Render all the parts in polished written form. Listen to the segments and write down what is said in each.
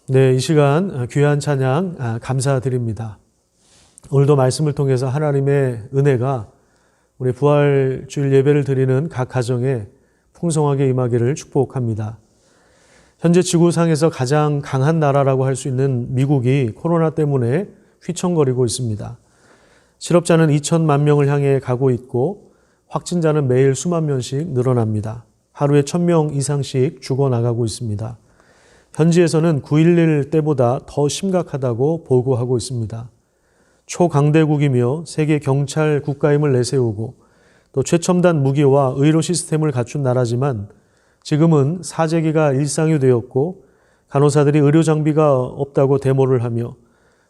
네, 이 시간 귀한 찬양 감사드립니다. 오늘도 말씀을 통해서 하나님의 은혜가 우리 부활주일 예배를 드리는 각 가정에 풍성하게 임하기를 축복합니다. 현재 지구상에서 가장 강한 나라라고 할 수 있는 미국이 코로나 때문에 휘청거리고 있습니다. 실업자는 2천만 명을 향해 가고 있고 확진자는 매일 수만 명씩 늘어납니다. 하루에 1,000명 이상씩 죽어나가고 있습니다. 현지에서는 9.11 때보다 더 심각하다고 보고하고 있습니다. 초강대국이며 세계 경찰 국가임을 내세우고 또 최첨단 무기와 의료 시스템을 갖춘 나라지만 지금은 사재기가 일상이 되었고 간호사들이 의료 장비가 없다고 데모를 하며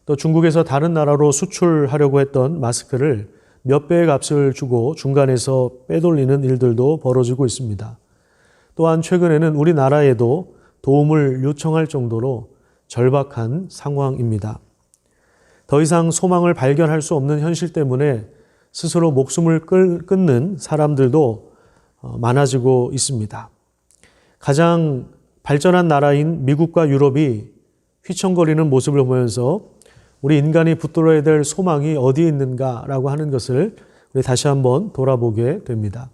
또 중국에서 다른 나라로 수출하려고 했던 마스크를 몇 배의 값을 주고 중간에서 빼돌리는 일들도 벌어지고 있습니다. 또한 최근에는 우리나라에도 도움을 요청할 정도로 절박한 상황입니다. 더 이상 소망을 발견할 수 없는 현실 때문에 스스로 목숨을 끊는 사람들도 많아지고 있습니다. 가장 발전한 나라인 미국과 유럽이 휘청거리는 모습을 보면서 우리 인간이 붙들어야 될 소망이 어디에 있는가라고 하는 것을 우리 다시 한번 돌아보게 됩니다.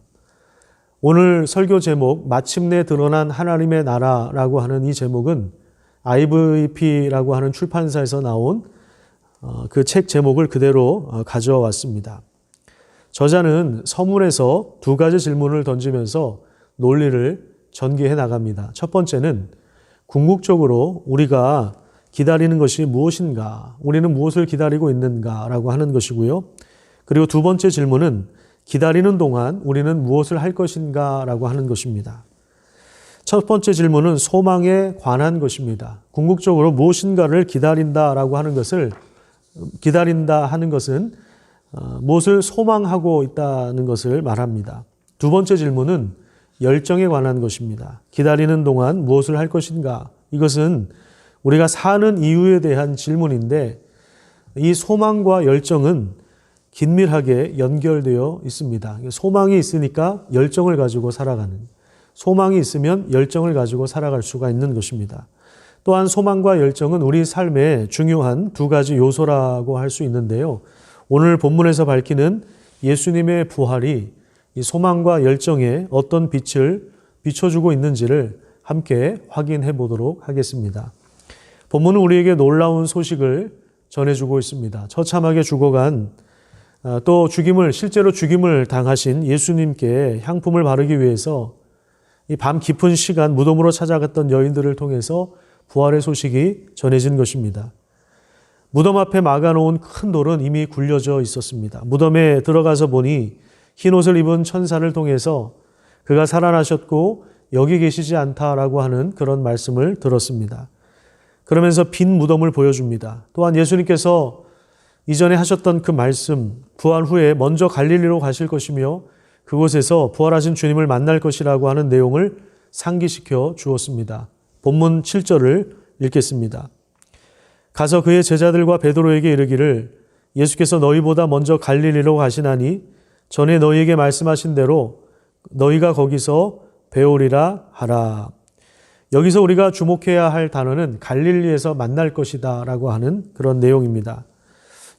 오늘 설교 제목 마침내 드러난 하나님의 나라라고 하는 이 제목은 IVP라고 하는 출판사에서 나온 그 책 제목을 그대로 가져왔습니다. 저자는 서문에서 두 가지 질문을 던지면서 논리를 전개해 나갑니다. 첫 번째는 궁극적으로 우리가 기다리는 것이 무엇인가, 우리는 무엇을 기다리고 있는가라고 하는 것이고요. 그리고 두 번째 질문은 기다리는 동안 우리는 무엇을 할 것인가 라고 하는 것입니다. 첫 번째 질문은 소망에 관한 것입니다. 궁극적으로 무엇인가를 기다린다 하는 것은 무엇을 소망하고 있다는 것을 말합니다. 두 번째 질문은 열정에 관한 것입니다. 기다리는 동안 무엇을 할 것인가? 이것은 우리가 사는 이유에 대한 질문인데 이 소망과 열정은 긴밀하게 연결되어 있습니다. 소망이 있으니까 열정을 가지고 살아가는, 소망이 있으면 열정을 가지고 살아갈 수가 있는 것입니다. 또한 소망과 열정은 우리 삶의 중요한 두 가지 요소라고 할 수 있는데요. 오늘 본문에서 밝히는 예수님의 부활이 이 소망과 열정에 어떤 빛을 비춰주고 있는지를 함께 확인해 보도록 하겠습니다. 본문은 우리에게 놀라운 소식을 전해주고 있습니다. 처참하게 죽어간 또 실제로 죽임을 당하신 예수님께 향품을 바르기 위해서 이 밤 깊은 시간 무덤으로 찾아갔던 여인들을 통해서 부활의 소식이 전해진 것입니다. 무덤 앞에 막아놓은 큰 돌은 이미 굴려져 있었습니다. 무덤에 들어가서 보니 흰옷을 입은 천사를 통해서 그가 살아나셨고 여기 계시지 않다라고 하는 그런 말씀을 들었습니다. 그러면서 빈 무덤을 보여줍니다. 또한 예수님께서 이전에 하셨던 그 말씀, 부활 후에 먼저 갈릴리로 가실 것이며 그곳에서 부활하신 주님을 만날 것이라고 하는 내용을 상기시켜 주었습니다. 본문 7절을 읽겠습니다. 가서 그의 제자들과 베드로에게 이르기를 예수께서 너희보다 먼저 갈릴리로 가시나니 전에 너희에게 말씀하신 대로 너희가 거기서 배우리라 하라. 여기서 우리가 주목해야 할 단어는 갈릴리에서 만날 것이다 라고 하는 그런 내용입니다.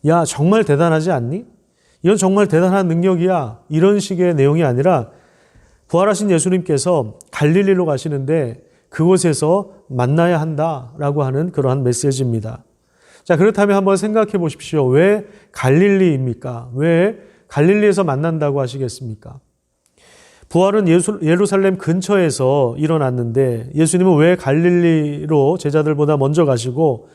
야, 정말 대단하지 않니? 이건 정말 대단한 능력이야. 이런 식의 내용이 아니라 부활하신 예수님께서 갈릴리로 가시는데 그곳에서 만나야 한다라고 하는 그러한 메시지입니다. 자, 그렇다면 한번 생각해 보십시오. 왜 갈릴리입니까? 왜 갈릴리에서 만난다고 하시겠습니까? 부활은 예루살렘 근처에서 일어났는데 예수님은 왜 갈릴리로 제자들보다 먼저 가시고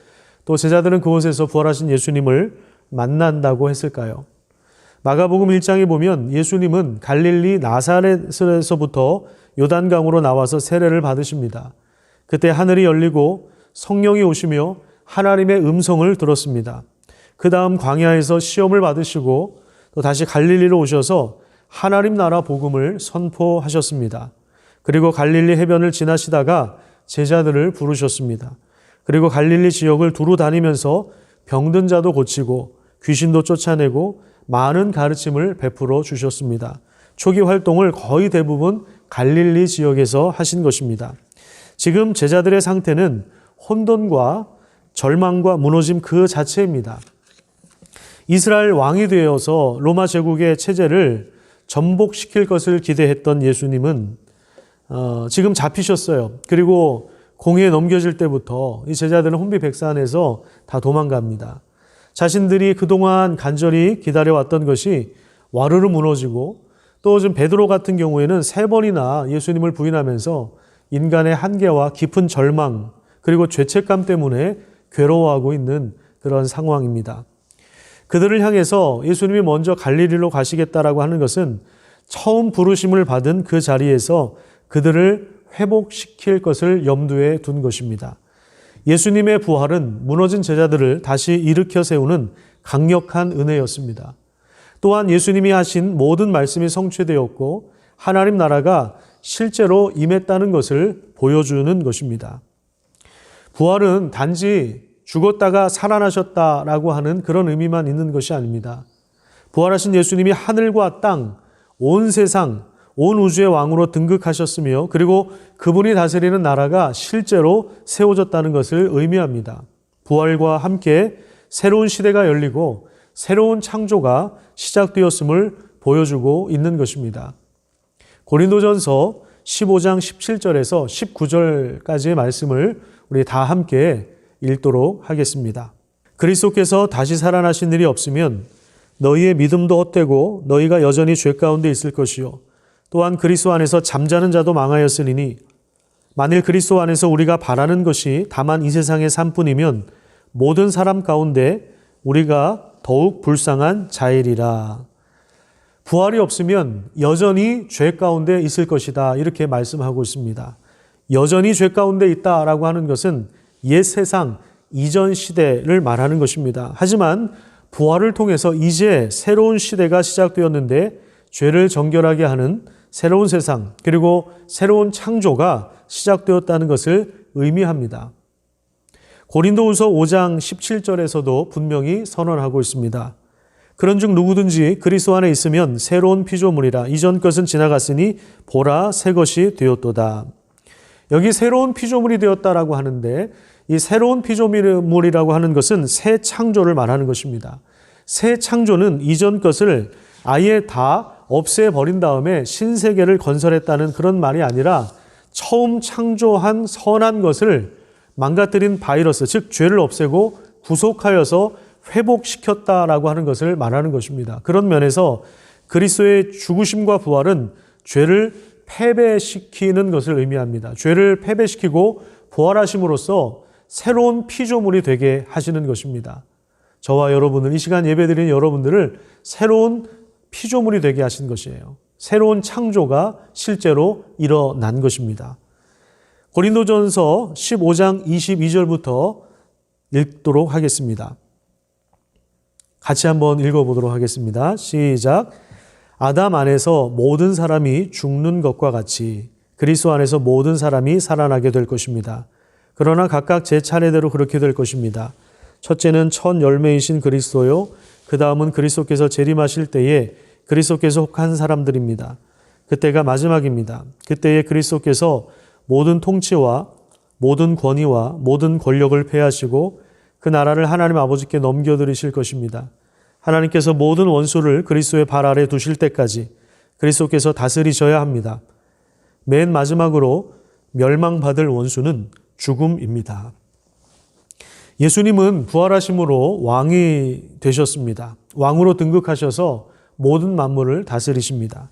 또 제자들은 그곳에서 부활하신 예수님을 만난다고 했을까요? 마가복음 1장에 보면 예수님은 갈릴리 나사렛에서부터 요단강으로 나와서 세례를 받으십니다. 그때 하늘이 열리고 성령이 오시며 하나님의 음성을 들었습니다. 그 다음 광야에서 시험을 받으시고 또 다시 갈릴리로 오셔서 하나님 나라 복음을 선포하셨습니다. 그리고 갈릴리 해변을 지나시다가 제자들을 부르셨습니다. 그리고 갈릴리 지역을 두루 다니면서 병든 자도 고치고 귀신도 쫓아내고 많은 가르침을 베풀어 주셨습니다. 초기 활동을 거의 대부분 갈릴리 지역에서 하신 것입니다. 지금 제자들의 상태는 혼돈과 절망과 무너짐 그 자체입니다. 이스라엘 왕이 되어서 로마 제국의 체제를 전복시킬 것을 기대했던 예수님은 지금 잡히셨어요. 그리고 공의에 넘겨질 때부터 이 제자들은 혼비백산해서 다 도망갑니다. 자신들이 그동안 간절히 기다려왔던 것이 와르르 무너지고 또 좀 베드로 같은 경우에는 3번이나 예수님을 부인하면서 인간의 한계와 깊은 절망 그리고 죄책감 때문에 괴로워하고 있는 그런 상황입니다. 그들을 향해서 예수님이 먼저 갈릴리로 가시겠다라고 하는 것은 처음 부르심을 받은 그 자리에서 그들을 회복시킬 것을 염두에 둔 것입니다. 예수님의 부활은 무너진 제자들을 다시 일으켜 세우는 강력한 은혜였습니다. 또한 예수님이 하신 모든 말씀이 성취되었고 하나님 나라가 실제로 임했다는 것을 보여주는 것입니다. 부활은 단지 죽었다가 살아나셨다라고 하는 그런 의미만 있는 것이 아닙니다. 부활하신 예수님이 하늘과 땅, 온 세상, 온 우주의 왕으로 등극하셨으며 그리고 그분이 다스리는 나라가 실제로 세워졌다는 것을 의미합니다. 부활과 함께 새로운 시대가 열리고 새로운 창조가 시작되었음을 보여주고 있는 것입니다. 고린도전서 15장 17절에서 19절까지의 말씀을 우리 다 함께 읽도록 하겠습니다. 그리스도께서 다시 살아나신 일이 없으면 너희의 믿음도 헛되고 너희가 여전히 죄 가운데 있을 것이요 또한 그리스도 안에서 잠자는 자도 망하였으니 만일 그리스도 안에서 우리가 바라는 것이 다만 이 세상의 삶뿐이면 모든 사람 가운데 우리가 더욱 불쌍한 자이리라. 부활이 없으면 여전히 죄 가운데 있을 것이다. 이렇게 말씀하고 있습니다. 여전히 죄 가운데 있다라고 하는 것은 옛 세상 이전 시대를 말하는 것입니다. 하지만 부활을 통해서 이제 새로운 시대가 시작되었는데 죄를 정결하게 하는 새로운 세상 그리고 새로운 창조가 시작되었다는 것을 의미합니다. 고린도후서 5장 17절에서도 분명히 선언하고 있습니다. 그런즉 누구든지 그리스도 안에 있으면 새로운 피조물이라 이전 것은 지나갔으니 보라 새 것이 되었도다. 여기 새로운 피조물이 되었다라고 하는데 이 새로운 피조물이라고 하는 것은 새 창조를 말하는 것입니다. 새 창조는 이전 것을 아예 다 없애버린 다음에 신세계를 건설했다는 그런 말이 아니라 처음 창조한 선한 것을 망가뜨린 바이러스, 즉 죄를 없애고 구속하여서 회복시켰다라고 하는 것을 말하는 것입니다. 그런 면에서 그리스도의 죽으심과 부활은 죄를 패배시키는 것을 의미합니다. 죄를 패배시키고 부활하심으로써 새로운 피조물이 되게 하시는 것입니다. 저와 여러분을, 이 시간 예배드리는 여러분들을 새로운 피조물이 되게 하신 것이에요. 새로운 창조가 실제로 일어난 것입니다. 고린도전서 15장 22절부터 읽도록 하겠습니다. 같이 한번 읽어보도록 하겠습니다. 시작. 아담 안에서 모든 사람이 죽는 것과 같이 그리스도 안에서 모든 사람이 살아나게 될 것입니다. 그러나 각각 제 차례대로 그렇게 될 것입니다. 첫째는 첫 열매이신 그리스도요. 그 다음은 그리스도께서 재림하실 때에 그리스도께서 혹한 사람들입니다. 그때가 마지막입니다. 그때에 그리스도께서 모든 통치와 모든 권위와 모든 권력을 폐하시고 그 나라를 하나님 아버지께 넘겨드리실 것입니다. 하나님께서 모든 원수를 그리스도의 발 아래 두실 때까지 그리스도께서 다스리셔야 합니다. 맨 마지막으로 멸망받을 원수는 죽음입니다. 예수님은 부활하심으로 왕이 되셨습니다. 왕으로 등극하셔서 모든 만물을 다스리십니다.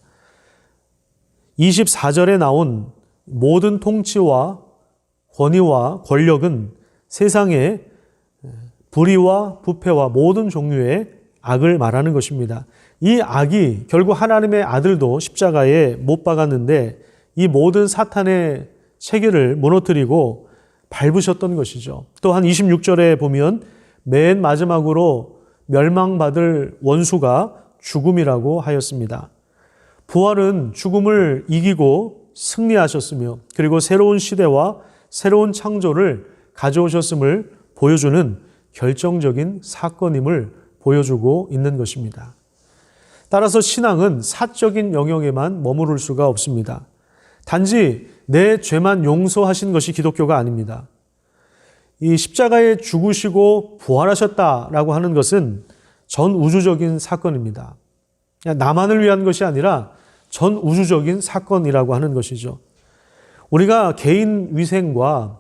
24절에 나온 모든 통치와 권위와 권력은 세상의 불의와 부패와 모든 종류의 악을 말하는 것입니다. 이 악이 결국 하나님의 아들도 십자가에 못 박았는데 이 모든 사탄의 체계를 무너뜨리고 밟으셨던 것이죠. 또한 26절에 보면 맨 마지막으로 멸망받을 원수가 죽음이라고 하였습니다. 부활은 죽음을 이기고 승리하셨으며 그리고 새로운 시대와 새로운 창조를 가져오셨음을 보여주는 결정적인 사건임을 보여주고 있는 것입니다. 따라서 신앙은 사적인 영역에만 머무를 수가 없습니다. 단지 내 죄만 용서하신 것이 기독교가 아닙니다. 이 십자가에 죽으시고 부활하셨다라고 하는 것은 전 우주적인 사건입니다. 그냥 나만을 위한 것이 아니라 전 우주적인 사건이라고 하는 것이죠. 우리가 개인 위생과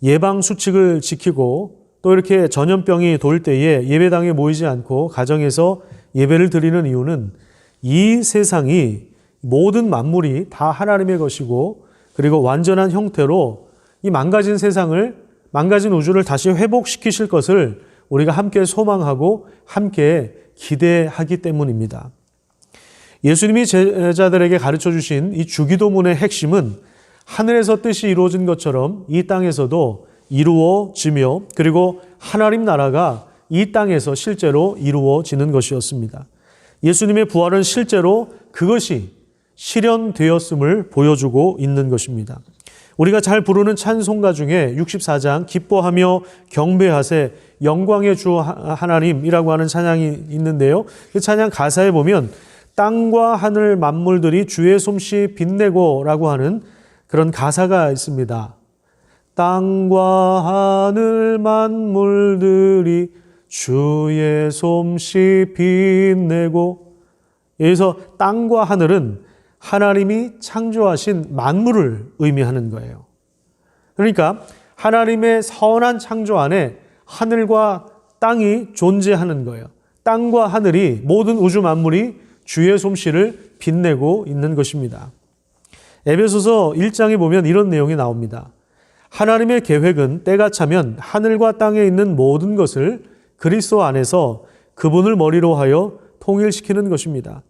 예방 수칙을 지키고 또 이렇게 전염병이 돌 때에 예배당에 모이지 않고 가정에서 예배를 드리는 이유는 이 세상이 모든 만물이 다 하나님의 것이고 그리고 완전한 형태로 이 망가진 세상을, 망가진 우주를 다시 회복시키실 것을 우리가 함께 소망하고 함께 기대하기 때문입니다. 예수님이 제자들에게 가르쳐 주신 이 주기도문의 핵심은 하늘에서 뜻이 이루어진 것처럼 이 땅에서도 이루어지며 그리고 하나님 나라가 이 땅에서 실제로 이루어지는 것이었습니다. 예수님의 부활은 실제로 그것이 실현되었음을 보여주고 있는 것입니다. 우리가 잘 부르는 찬송가 중에 64장 기뻐하며 경배하세 영광의 주 하나님이라고 하는 찬양이 있는데요. 그 찬양 가사에 보면 땅과 하늘 만물들이 주의 솜씨 빛내고 라고 하는 그런 가사가 있습니다. 땅과 하늘 만물들이 주의 솜씨 빛내고, 여기서 땅과 하늘은 하나님이 창조하신 만물을 의미하는 거예요. 그러니까 하나님의 선한 창조 안에 하늘과 땅이 존재하는 거예요. 땅과 하늘이, 모든 우주 만물이 주의 솜씨를 빛내고 있는 것입니다. 에베소서 1장에 보면 이런 내용이 나옵니다. 하나님의 계획은 때가 차면 하늘과 땅에 있는 모든 것을 그리스도 안에서 그분을 머리로 하여 통일시키는 것입니다.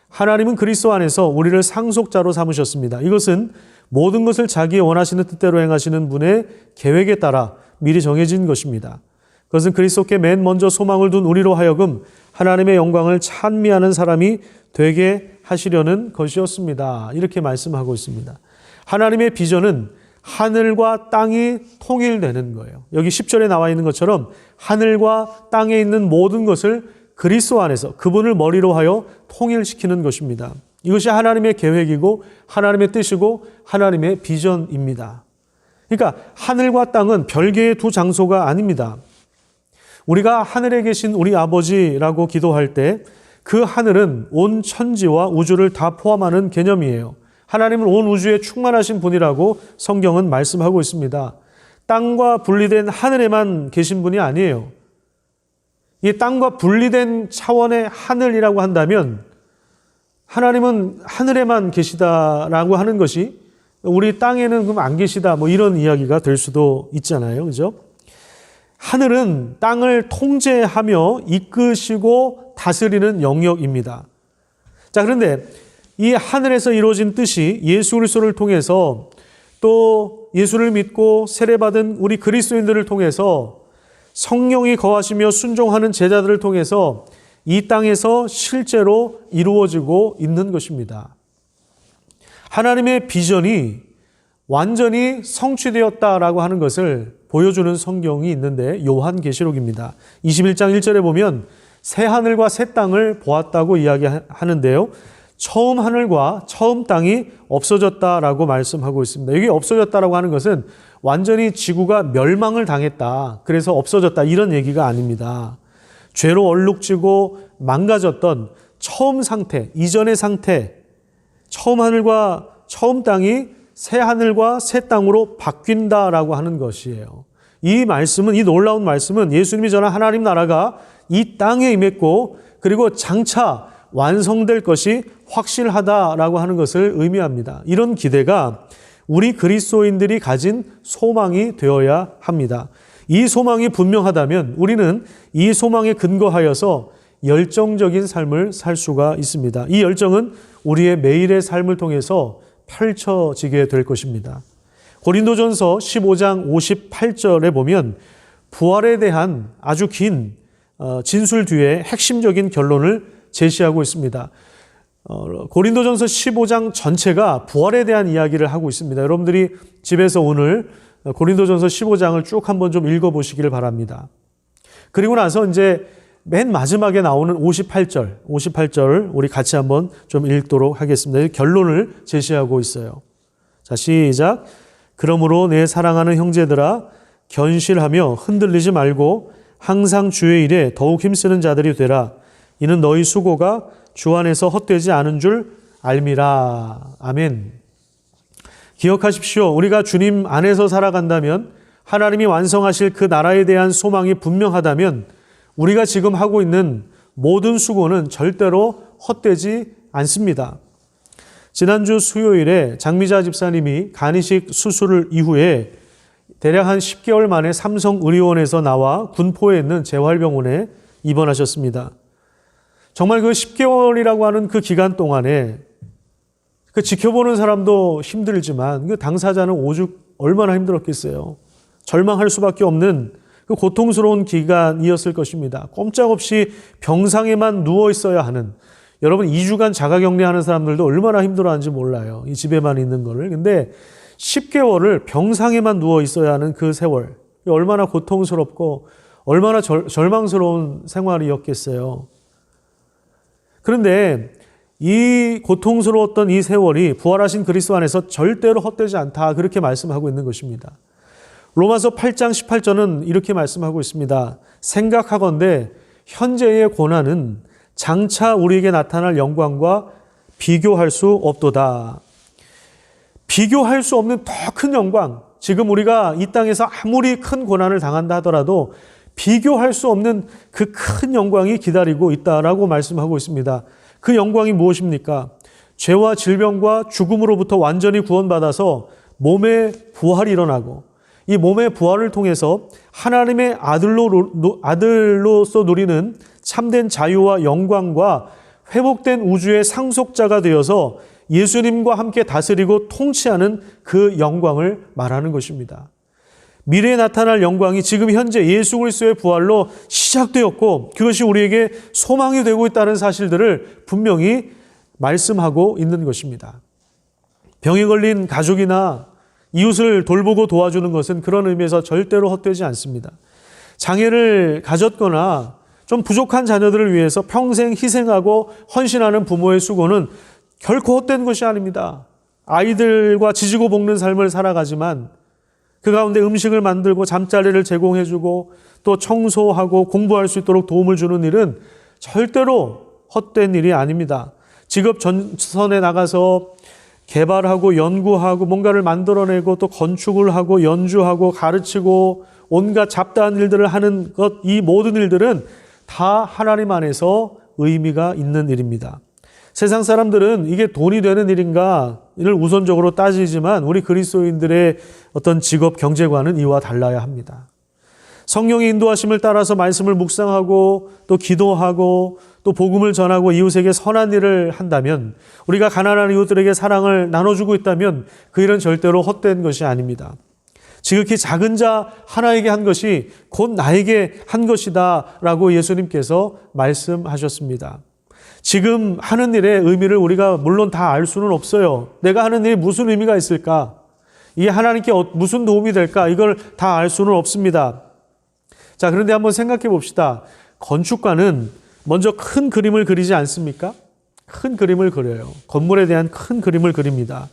하나님은 그리스도 안에서 우리를 상속자로 삼으셨습니다. 이것은 모든 것을 자기의 원하시는 뜻대로 행하시는 분의 계획에 따라 미리 정해진 것입니다. 그것은 그리스도께 맨 먼저 소망을 둔 우리로 하여금 하나님의 영광을 찬미하는 사람이 되게 하시려는 것이었습니다. 이렇게 말씀하고 있습니다. 하나님의 비전은 하늘과 땅이 통일되는 거예요. 여기 10절에 나와 있는 것처럼 하늘과 땅에 있는 모든 것을 그리스도 안에서 그분을 머리로 하여 통일시키는 것입니다. 이것이 하나님의 계획이고 하나님의 뜻이고 하나님의 비전입니다. 그러니까 하늘과 땅은 별개의 두 장소가 아닙니다. 우리가 하늘에 계신 우리 아버지라고 기도할 때 그 하늘은 온 천지와 우주를 다 포함하는 개념이에요. 하나님은 온 우주에 충만하신 분이라고 성경은 말씀하고 있습니다. 땅과 분리된 하늘에만 계신 분이 아니에요. 이 땅과 분리된 차원의 하늘이라고 한다면 하나님은 하늘에만 계시다라고 하는 것이 우리 땅에는 그럼 안 계시다 뭐 이런 이야기가 될 수도 있잖아요. 그죠? 하늘은 땅을 통제하며 이끄시고 다스리는 영역입니다. 자, 그런데 이 하늘에서 이루어진 뜻이 예수 그리스도를 통해서 또 예수를 믿고 세례받은 우리 그리스도인들을 통해서 성령이 거하시며 순종하는 제자들을 통해서 이 땅에서 실제로 이루어지고 있는 것입니다. 하나님의 비전이 완전히 성취되었다라고 하는 것을 보여주는 성경이 있는데 요한계시록입니다. 21장 1절에 보면 새 하늘과 새 땅을 보았다고 이야기하는데요. 처음 하늘과 처음 땅이 없어졌다라고 말씀하고 있습니다. 여기 없어졌다라고 하는 것은 완전히 지구가 멸망을 당했다, 그래서 없어졌다 이런 얘기가 아닙니다. 죄로 얼룩지고 망가졌던 처음 상태, 이전의 상태, 처음 하늘과 처음 땅이 새 하늘과 새 땅으로 바뀐다라고 하는 것이에요. 이 말씀은, 이 놀라운 말씀은 예수님이 전한 하나님 나라가 이 땅에 임했고 그리고 장차 완성될 것이 확실하다라고 하는 것을 의미합니다. 이런 기대가 우리 그리스도인들이 가진 소망이 되어야 합니다. 이 소망이 분명하다면 우리는 이 소망에 근거하여서 열정적인 삶을 살 수가 있습니다. 이 열정은 우리의 매일의 삶을 통해서 펼쳐지게 될 것입니다. 고린도전서 15장 58절에 보면 부활에 대한 아주 긴 진술 뒤에 핵심적인 결론을 제시하고 있습니다. 고린도전서 15장 전체가 부활에 대한 이야기를 하고 있습니다. 여러분들이 집에서 오늘 고린도전서 15장을 쭉 한번 좀 읽어보시기를 바랍니다. 그리고 나서 이제 맨 마지막에 나오는 58절 우리 같이 한번 좀 읽도록 하겠습니다. 결론을 제시하고 있어요. 자, 시작. 그러므로 내 사랑하는 형제들아, 견실하며 흔들리지 말고 항상 주의 일에 더욱 힘쓰는 자들이 되라. 이는 너희 수고가 주 안에서 헛되지 않은 줄 알미라. 아멘. 기억하십시오. 우리가 주님 안에서 살아간다면, 하나님이 완성하실 그 나라에 대한 소망이 분명하다면 우리가 지금 하고 있는 모든 수고는 절대로 헛되지 않습니다. 지난주 수요일에 장미자 집사님이 간이식 수술 이후에 대략 한 10개월 만에 삼성의료원에서 나와 군포에 있는 재활병원에 입원하셨습니다. 정말 그 10개월이라고 하는 그 기간 동안에 그 지켜보는 사람도 힘들지만 그 당사자는 오죽 얼마나 힘들었겠어요. 절망할 수밖에 없는 그 고통스러운 기간이었을 것입니다. 꼼짝없이 병상에만 누워 있어야 하는, 여러분 2주간 자가격리하는 사람들도 얼마나 힘들어하는지 몰라요. 이 집에만 있는 거를. 근데 10개월을 병상에만 누워 있어야 하는 그 세월, 얼마나 고통스럽고 얼마나 절망스러운 생활이었겠어요. 그런데 이 고통스러웠던 이 세월이 부활하신 그리스도 안에서 절대로 헛되지 않다, 그렇게 말씀하고 있는 것입니다. 로마서 8장 18절은 이렇게 말씀하고 있습니다. 생각하건대 현재의 고난은 장차 우리에게 나타날 영광과 비교할 수 없도다. 비교할 수 없는 더 큰 영광, 지금 우리가 이 땅에서 아무리 큰 고난을 당한다 하더라도 비교할 수 없는 그 큰 영광이 기다리고 있다라고 말씀하고 있습니다. 그 영광이 무엇입니까? 죄와 질병과 죽음으로부터 완전히 구원받아서 몸의 부활이 일어나고, 이 몸의 부활을 통해서 하나님의 아들로서 누리는 참된 자유와 영광과 회복된 우주의 상속자가 되어서 예수님과 함께 다스리고 통치하는 그 영광을 말하는 것입니다. 미래에 나타날 영광이 지금 현재 예수 그리스도의 부활로 시작되었고, 그것이 우리에게 소망이 되고 있다는 사실들을 분명히 말씀하고 있는 것입니다. 병에 걸린 가족이나 이웃을 돌보고 도와주는 것은 그런 의미에서 절대로 헛되지 않습니다. 장애를 가졌거나 좀 부족한 자녀들을 위해서 평생 희생하고 헌신하는 부모의 수고는 결코 헛된 것이 아닙니다. 아이들과 지지고 볶는 삶을 살아가지만 그 가운데 음식을 만들고 잠자리를 제공해주고 또 청소하고 공부할 수 있도록 도움을 주는 일은 절대로 헛된 일이 아닙니다. 직업 전선에 나가서 개발하고 연구하고 뭔가를 만들어내고 또 건축을 하고 연주하고 가르치고 온갖 잡다한 일들을 하는 것, 이 모든 일들은 다 하나님 안에서 의미가 있는 일입니다. 세상 사람들은 이게 돈이 되는 일인가 이를 우선적으로 따지지만 우리 그리스도인들의 어떤 직업 경제관은 이와 달라야 합니다. 성령의 인도하심을 따라서 말씀을 묵상하고 또 기도하고 또 복음을 전하고 이웃에게 선한 일을 한다면, 우리가 가난한 이웃들에게 사랑을 나눠주고 있다면 그 일은 절대로 헛된 것이 아닙니다. 지극히 작은 자 하나에게 한 것이 곧 나에게 한 것이다 라고 예수님께서 말씀하셨습니다. 지금 하는 일의 의미를 우리가 물론 다 알 수는 없어요. 내가 하는 일이 무슨 의미가 있을까? 이게 하나님께 무슨 도움이 될까? 이걸 다 알 수는 없습니다. 자, 그런데 한번 생각해 봅시다. 건축가는 먼저 큰 그림을 그리지 않습니까? 큰 그림을 그려요. 건물에 대한 큰 그림을 그립니다.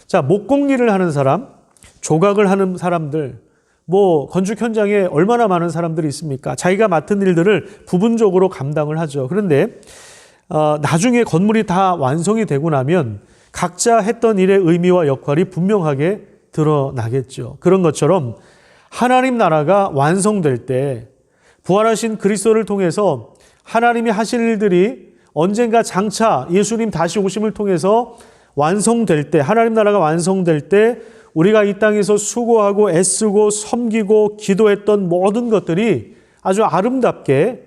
자, 목공일을 하는 사람, 조각을 하는 사람들, 건축 현장에 얼마나 많은 사람들이 있습니까? 자기가 맡은 일들을 부분적으로 감당을 하죠. 그런데 나중에 건물이 다 완성이 되고 나면 각자 했던 일의 의미와 역할이 분명하게 드러나겠죠. 그런 것처럼 하나님 나라가 완성될 때, 부활하신 그리스도를 통해서 하나님이 하실 일들이 언젠가 장차 예수님 다시 오심을 통해서 완성될 때, 하나님 나라가 완성될 때 우리가 이 땅에서 수고하고 애쓰고 섬기고 기도했던 모든 것들이 아주 아름답게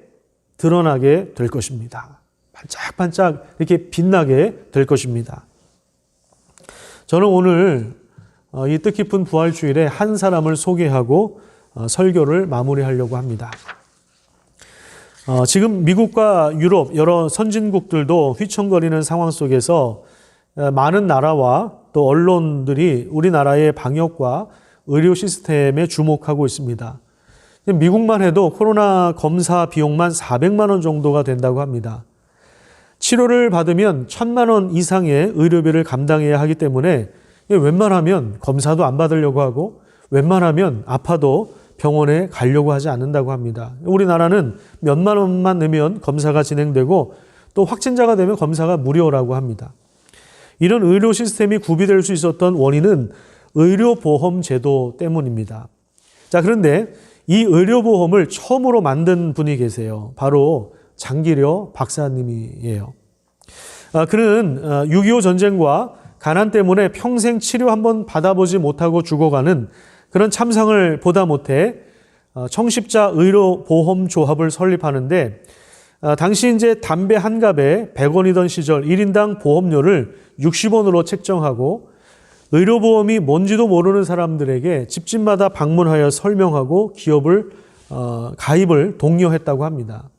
드러나게 될 것입니다. 반짝반짝 이렇게 빛나게 될 것입니다. 저는 오늘 이 뜻깊은 부활주일에 한 사람을 소개하고 설교를 마무리하려고 합니다. 지금 미국과 유럽 여러 선진국들도 휘청거리는 상황 속에서 많은 나라와 또 언론들이 우리나라의 방역과 의료 시스템에 주목하고 있습니다. 미국만 해도 코로나 검사 비용만 400만 원 정도가 된다고 합니다. 치료를 받으면 1,000만 원 이상의 의료비를 감당해야 하기 때문에 웬만하면 검사도 안 받으려고 하고 웬만하면 아파도 병원에 가려고 하지 않는다고 합니다. 우리나라는 몇만 원만 내면 검사가 진행되고 또 확진자가 되면 검사가 무료라고 합니다. 이런 의료 시스템이 구비될 수 있었던 원인은 의료보험 제도 때문입니다. 자, 그런데 이 의료보험을 처음으로 만든 분이 계세요. 바로 장기려 박사님이에요. 그는 6.25 전쟁과 가난 때문에 평생 치료 한번 받아보지 못하고 죽어가는 그런 참상을 보다 못해 청십자 의료보험조합을 설립하는데 당시 이제 담배 한 갑에 100원이던 시절 1인당 보험료를 60원으로 책정하고 의료보험이 뭔지도 모르는 사람들에게 집집마다 방문하여 설명하고 가입을 독려했다고 합니다.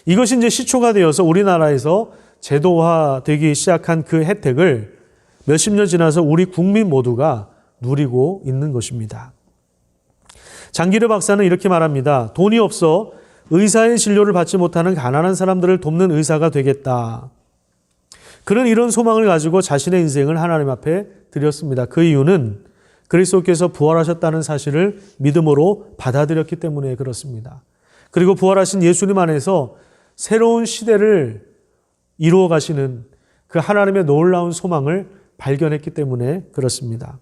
이것이 이제 시초가 되어서 우리나라에서 제도화되기 시작한 그 혜택을 몇십 년 지나서 우리 국민 모두가 누리고 있는 것입니다. 장기려 박사는 이렇게 말합니다. 돈이 없어 의사의 진료를 받지 못하는 가난한 사람들을 돕는 의사가 되겠다. 그는 이런 소망을 가지고 자신의 인생을 하나님 앞에 드렸습니다. 그 이유는 그리스도께서 부활하셨다는 사실을 믿음으로 받아들였기 때문에 그렇습니다. 그리고 부활하신 예수님 안에서 새로운 시대를 이루어 가시는 그 하나님의 놀라운 소망을 발견했기 때문에 그렇습니다.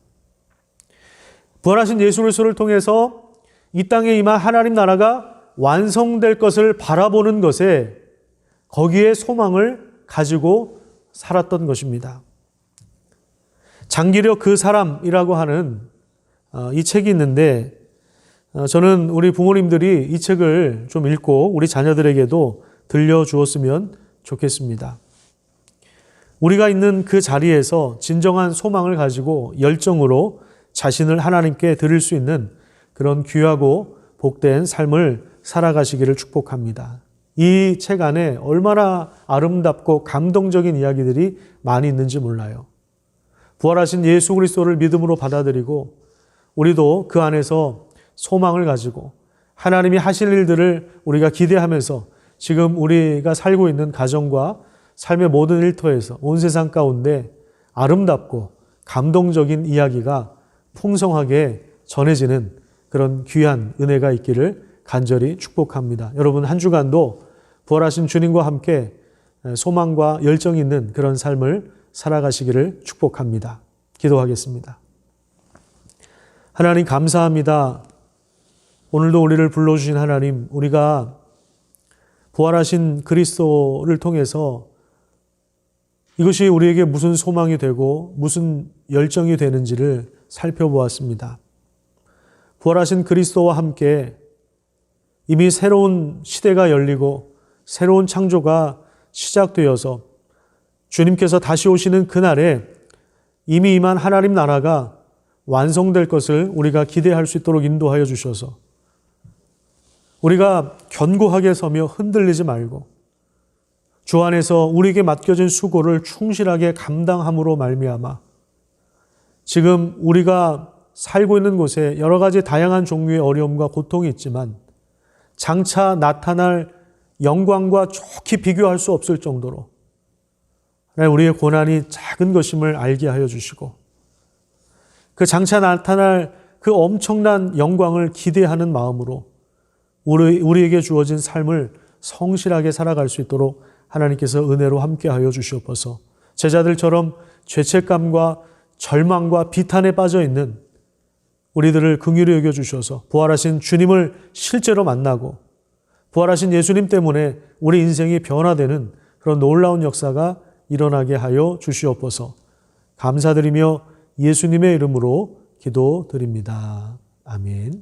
부활하신 예수 그리스도를 통해서 이 땅에 임한 하나님 나라가 완성될 것을 바라보는 것에 거기에 소망을 가지고 살았던 것입니다. 장기려 그 사람이라고 하는 이 책이 있는데 저는 우리 부모님들이 이 책을 좀 읽고 우리 자녀들에게도 들려주었으면 좋겠습니다. 우리가 있는 그 자리에서 진정한 소망을 가지고 열정으로 자신을 하나님께 드릴 수 있는 그런 귀하고 복된 삶을 살아가시기를 축복합니다. 이 책 안에 얼마나 아름답고 감동적인 이야기들이 많이 있는지 몰라요. 부활하신 예수 그리스도를 믿음으로 받아들이고 우리도 그 안에서 소망을 가지고 하나님이 하실 일들을 우리가 기대하면서 지금 우리가 살고 있는 가정과 삶의 모든 일터에서 온 세상 가운데 아름답고 감동적인 이야기가 풍성하게 전해지는 그런 귀한 은혜가 있기를 간절히 축복합니다. 여러분 한 주간도 부활하신 주님과 함께 소망과 열정이 있는 그런 삶을 살아가시기를 축복합니다. 기도하겠습니다. 하나님 감사합니다. 오늘도 우리를 불러주신 하나님, 우리가 부활하신 그리스도를 통해서 이것이 우리에게 무슨 소망이 되고 무슨 열정이 되는지를 살펴보았습니다. 부활하신 그리스도와 함께 이미 새로운 시대가 열리고 새로운 창조가 시작되어서 주님께서 다시 오시는 그날에 이미 임한 하나님 나라가 완성될 것을 우리가 기대할 수 있도록 인도하여 주셔서 우리가 견고하게 서며 흔들리지 말고 주 안에서 우리에게 맡겨진 수고를 충실하게 감당함으로 말미암아 지금 우리가 살고 있는 곳에 여러 가지 다양한 종류의 어려움과 고통이 있지만 장차 나타날 영광과 좋게 비교할 수 없을 정도로 우리의 고난이 작은 것임을 알게 하여 주시고 그 장차 나타날 그 엄청난 영광을 기대하는 마음으로 우리에게 주어진 삶을 성실하게 살아갈 수 있도록 하나님께서 은혜로 함께하여 주시옵소서. 제자들처럼 죄책감과 절망과 비탄에 빠져 있는 우리들을 긍휼히 여겨 주셔서 부활하신 주님을 실제로 만나고 부활하신 예수님 때문에 우리 인생이 변화되는 그런 놀라운 역사가 일어나게 하여 주시옵소서. 감사드리며 예수님의 이름으로 기도드립니다. 아멘.